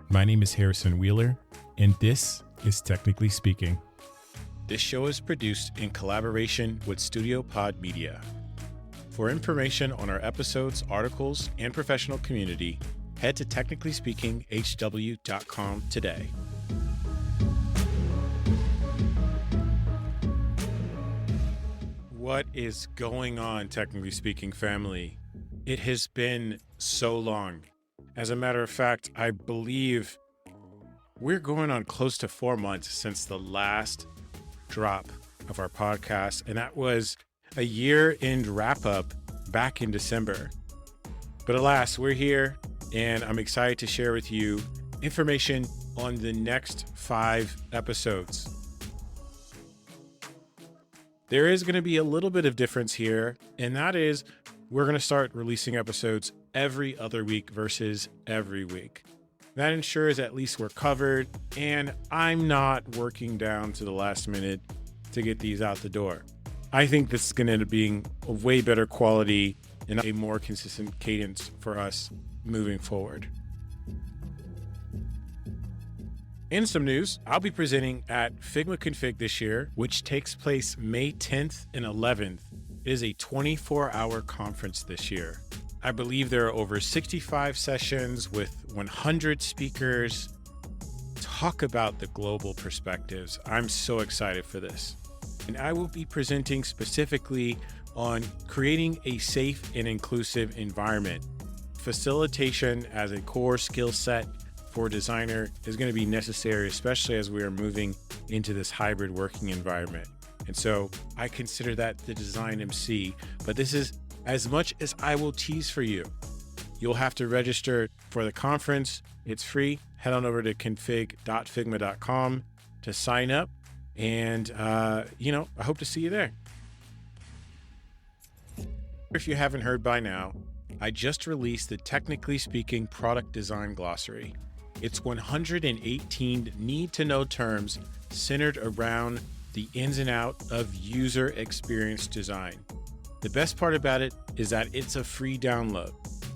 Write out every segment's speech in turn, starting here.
My name is Harrison Wheeler, and this is Technically Speaking. This show is produced in collaboration with Studio Pod Media. For information on our episodes, articles, and professional community, head to technicallyspeakinghw.com today. What is going on, Technically Speaking family? It has been so long. As a matter of fact, I believe we're going on close to 4 months since the last drop of our podcast, and that was a year-end wrap-up back in December. But alas, we're here, and I'm excited to share with you information on the next 5 episodes. There is going to be a little bit of difference here, and that is we're going to start releasing episodes every other week versus every week. That ensures at least we're covered, and I'm not working down to the last minute to get these out the door. I think this is going to end up being a way better quality and a more consistent cadence for us moving forward. In some news, I'll be presenting at Figma Config this year, which takes place May 10th and 11th. It is a 24-hour conference this year. I believe there are over 65 sessions with 100 speakers. Talk about the global perspectives. I'm so excited for this. And I will be presenting specifically on creating a safe and inclusive environment. Facilitation as a core skill set for a designer is going to be necessary, especially as we are moving into this hybrid working environment. And so I consider that the design MC, but this is as much as I will tease for you. You'll have to register for the conference. It's free. Head on over to config.figma.com to sign up. And, I hope to see you there. If you haven't heard by now, I just released the Technically Speaking Product Design Glossary. It's 118 need-to-know terms centered around the ins and outs of user experience design. The best part about it is that it's a free download.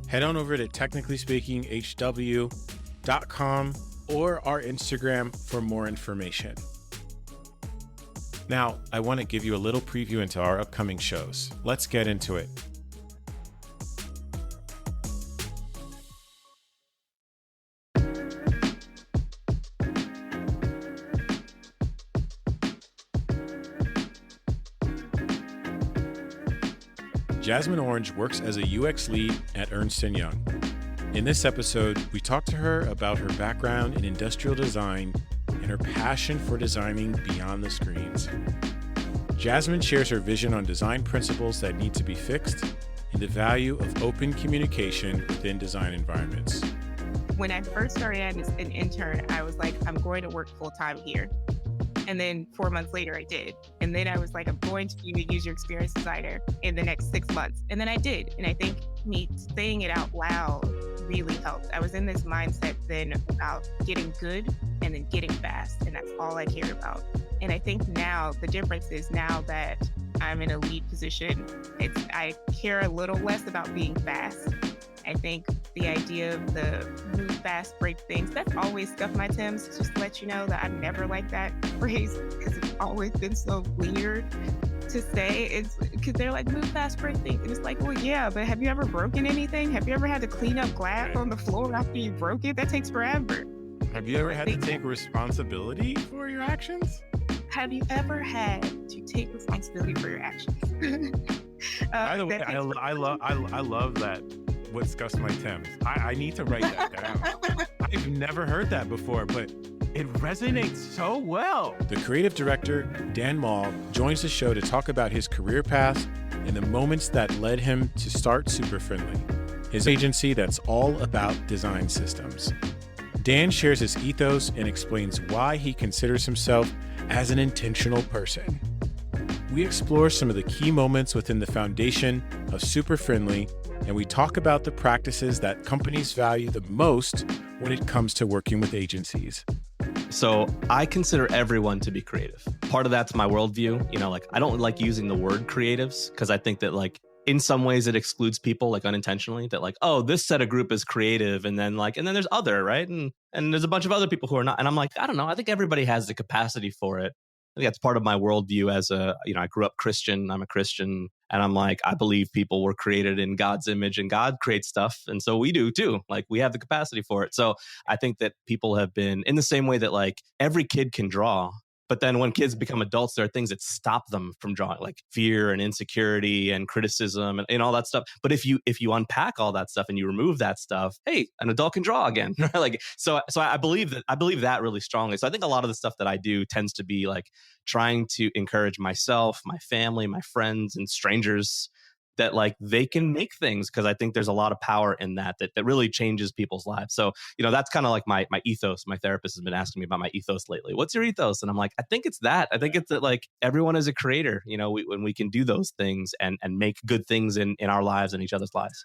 Head on over to technicallyspeakinghw.com or our Instagram for more information. Now, I want to give you a little preview into our upcoming shows. Let's get into it. Jasmine Orange works as a UX lead at Ernst & Young. In this episode, we talked to her about her background in industrial design and her passion for designing beyond the screens. Jasmine shares her vision on design principles that need to be fixed and the value of open communication within design environments. When I first started as an intern, I was like, I'm going to work full-time here. And then 4 months later, I did. And then I was like, I'm going to be a user experience designer in the next 6 months. And then I did. And I think me saying it out loud really helped. I was in this mindset then about getting good and then getting fast. And that's all I cared about. And I think now the difference is now that I'm in a lead position, I care a little less about being fast. I think the idea of the move fast, break things, that's always scuffed my Timbs. Just to let you know that I never liked that phrase because it's always been so weird to say. It's because they're like, move fast, break things. And it's like, well, yeah, but have you ever broken anything? Have you ever had to clean up glass on the floor after you broke it? That takes forever. Have you ever had to take responsibility for your actions? Have you ever had to take responsibility for your actions? By the way, I love that. What scuffs my Timbs. I need to write that down. I've never heard that before, but it resonates so well. The creative director, Dan Mall, joins the show to talk about his career path and the moments that led him to start SuperFriendly, his agency that's all about design systems. Dan shares his ethos and explains why he considers himself as an intentional person. We explore some of the key moments within the foundation of SuperFriendly, and we talk about the practices that companies value the most when it comes to working with agencies. So I consider everyone to be creative. Part of that's my worldview. I don't like using the word creatives because I think that in some ways it excludes people like unintentionally, that like, oh, this set of group is creative, and then there's other, right? And there's a bunch of other people who are not. And I'm like, I don't know. I think everybody has the capacity for it. I think that's part of my worldview as I grew up Christian. I'm a Christian, and I'm like, I believe people were created in God's image, and God creates stuff. And so we do too. Like, we have the capacity for it. So I think that people have been, in the same way that like every kid can draw, but then when kids become adults, there are things that stop them from drawing, like fear and insecurity and criticism and all that stuff. But if you unpack all that stuff and you remove that stuff, hey, an adult can draw again. Like, so I believe that really strongly. So I think a lot of the stuff that I do tends to be like trying to encourage myself, my family, my friends, and strangers that like they can make things, because I think there's a lot of power in that really changes people's lives. So, that's kind of like my ethos. My therapist has been asking me about my ethos lately. What's your ethos? And I'm like, I think it's that. I think it's that like everyone is a creator, when we can do those things and make good things in our lives and each other's lives.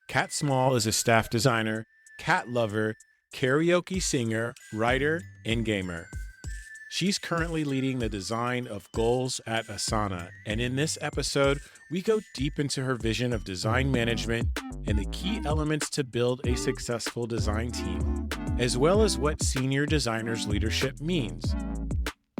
Catt Small is a staff designer, cat lover, karaoke singer, writer, and gamer. She's currently leading the design of goals at Asana, and in this episode, we go deep into her vision of design management and the key elements to build a successful design team, as well as what senior designers leadership means.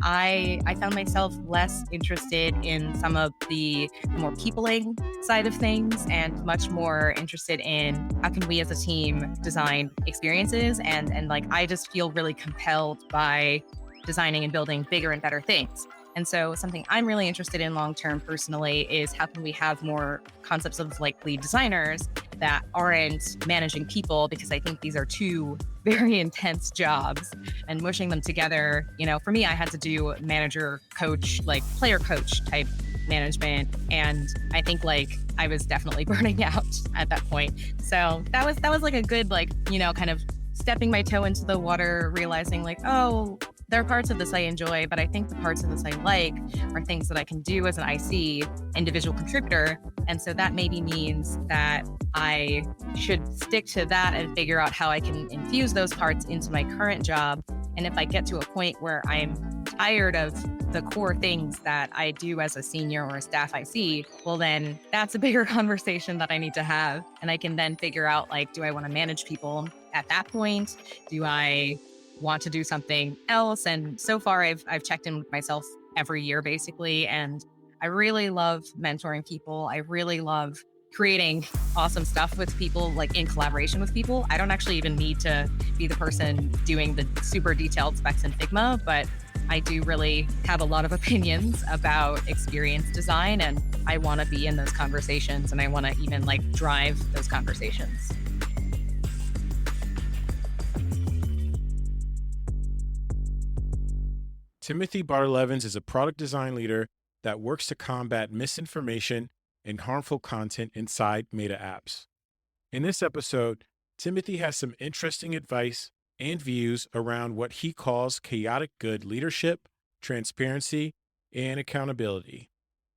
I found myself less interested in some of the more peopling side of things and much more interested in how can we as a team design experiences, and like I just feel really compelled by designing and building bigger and better things. And so something I'm really interested in long-term personally is how can we have more concepts of like lead designers that aren't managing people, because I think these are two very intense jobs, and mushing them together. For me, I had to do manager, coach, like player coach type management. And I think like I was definitely burning out at that point. So that was like a good, like, kind of stepping my toe into the water, realizing like, oh, there are parts of this I enjoy, but I think the parts of this I like are things that I can do as an IC, individual contributor. And so that maybe means that I should stick to that and figure out how I can infuse those parts into my current job. And if I get to a point where I'm tired of the core things that I do as a senior or a staff IC, well, then that's a bigger conversation that I need to have. And I can then figure out, like, do I want to manage people at that point? Do I want to do something else? And so far I've checked in with myself every year basically, and I really love mentoring people. I really love creating awesome stuff with people, like in collaboration with people. I don't actually even need to be the person doing the super detailed specs in Figma, but I do really have a lot of opinions about experience design, and I want to be in those conversations, and I want to even like drive those conversations. Timothy Bardlavens is a product design leader that works to combat misinformation and harmful content inside Meta apps. In this episode, Timothy has some interesting advice and views around what he calls chaotic good leadership, transparency, and accountability.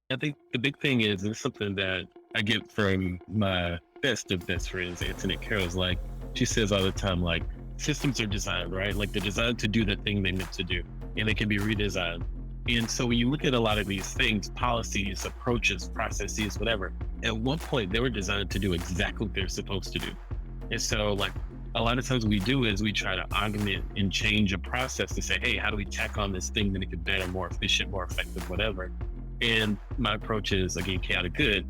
I think the big thing is, and it's something that I get from my best of best friends, Antoinette Carroll's, like, she says all the time, like, systems are designed, right? Like, they're designed to do the thing they meant to do, and they can be redesigned. And so when you look at a lot of these things, policies, approaches, processes, whatever, at one point they were designed to do exactly what they're supposed to do. And so, like, a lot of times we do is we try to augment and change a process to say, hey, how do we tack on this thing to make it better, more efficient, more effective, whatever. And my approach is, again, chaotic good.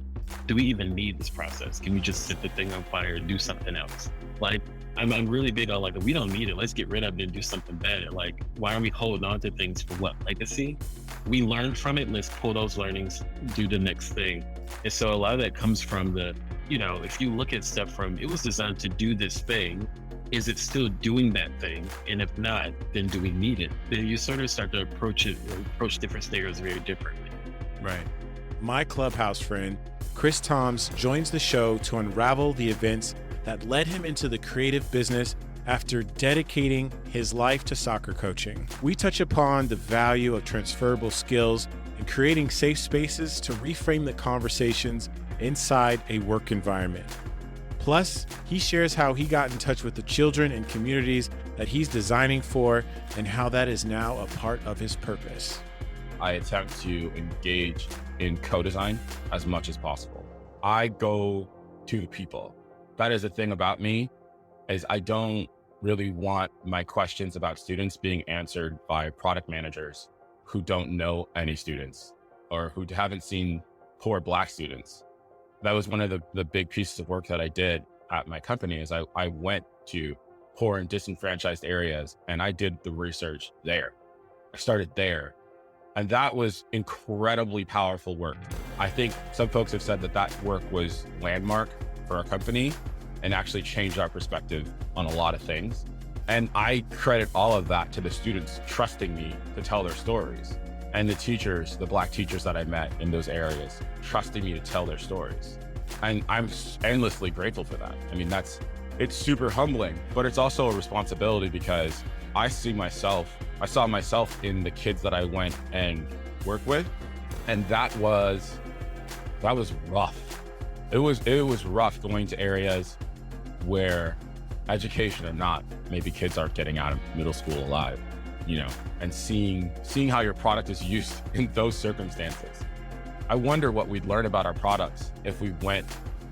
Do we even need this process? Can we just set the thing on fire and do something else? Like, I'm really big on, like, we don't need it. Let's get rid of it and do something better. Like, why are we holding on to things for what? Legacy? We learn from it, and let's pull those learnings, do the next thing. And so a lot of that comes from the, if you look at stuff from, it was designed to do this thing. Is it still doing that thing? And if not, then do we need it? Then you sort of start to approach different scenarios very differently. Right. My Clubhouse friend, Chris Thoms, joins the show to unravel the events that led him into the creative business after dedicating his life to soccer coaching. We touch upon the value of transferable skills and creating safe spaces to reframe the conversations inside a work environment. Plus, he shares how he got in touch with the children and communities that he's designing for and how that is now a part of his purpose. I attempt to engage in co-design as much as possible. I go to the people. That is the thing about me, is I don't really want my questions about students being answered by product managers who don't know any students or who haven't seen poor Black students. That was one of the big pieces of work that I did at my company, is I went to poor and disenfranchised areas and I did the research there. I started there. And that was incredibly powerful work. I think some folks have said that work was landmark for our company and actually changed our perspective on a lot of things. And I credit all of that to the students trusting me to tell their stories, and the teachers, the Black teachers that I met in those areas, trusting me to tell their stories. And I'm endlessly grateful for that. I mean, it's super humbling, but it's also a responsibility, because I saw myself in the kids that I went and worked with. And that was rough. It was rough going to areas where education or not, maybe kids aren't getting out of middle school alive, and seeing how your product is used in those circumstances. I wonder what we'd learn about our products if we went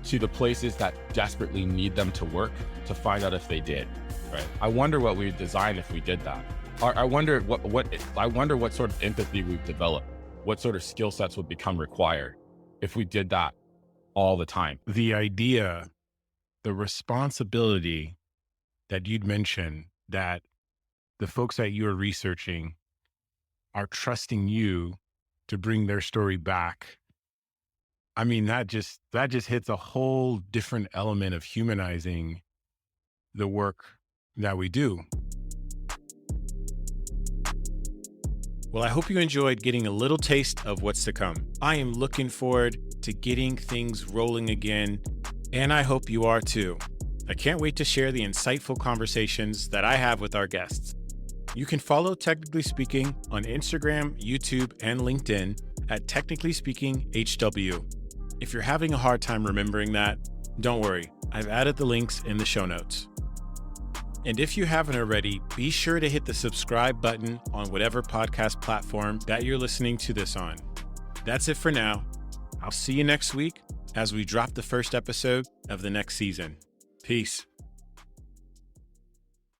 to the places that desperately need them to work to find out if they did, right? I wonder what we'd design if we did that. I wonder what sort of empathy we've developed, what sort of skill sets would become required if we did that all the time. The idea, the responsibility that you'd mentioned, that the folks that you're researching are trusting you to bring their story back. I mean, that just hits a whole different element of humanizing the work that we do. Well, I hope you enjoyed getting a little taste of what's to come. I am looking forward to getting things rolling again, and I hope you are too. I can't wait to share the insightful conversations that I have with our guests. You can follow Technically Speaking on Instagram, YouTube, and LinkedIn at Technically Speaking HW. If you're having a hard time remembering that, don't worry, I've added the links in the show notes. And if you haven't already, be sure to hit the subscribe button on whatever podcast platform that you're listening to this on. That's it for now. I'll see you next week as we drop the first episode of the next season. Peace.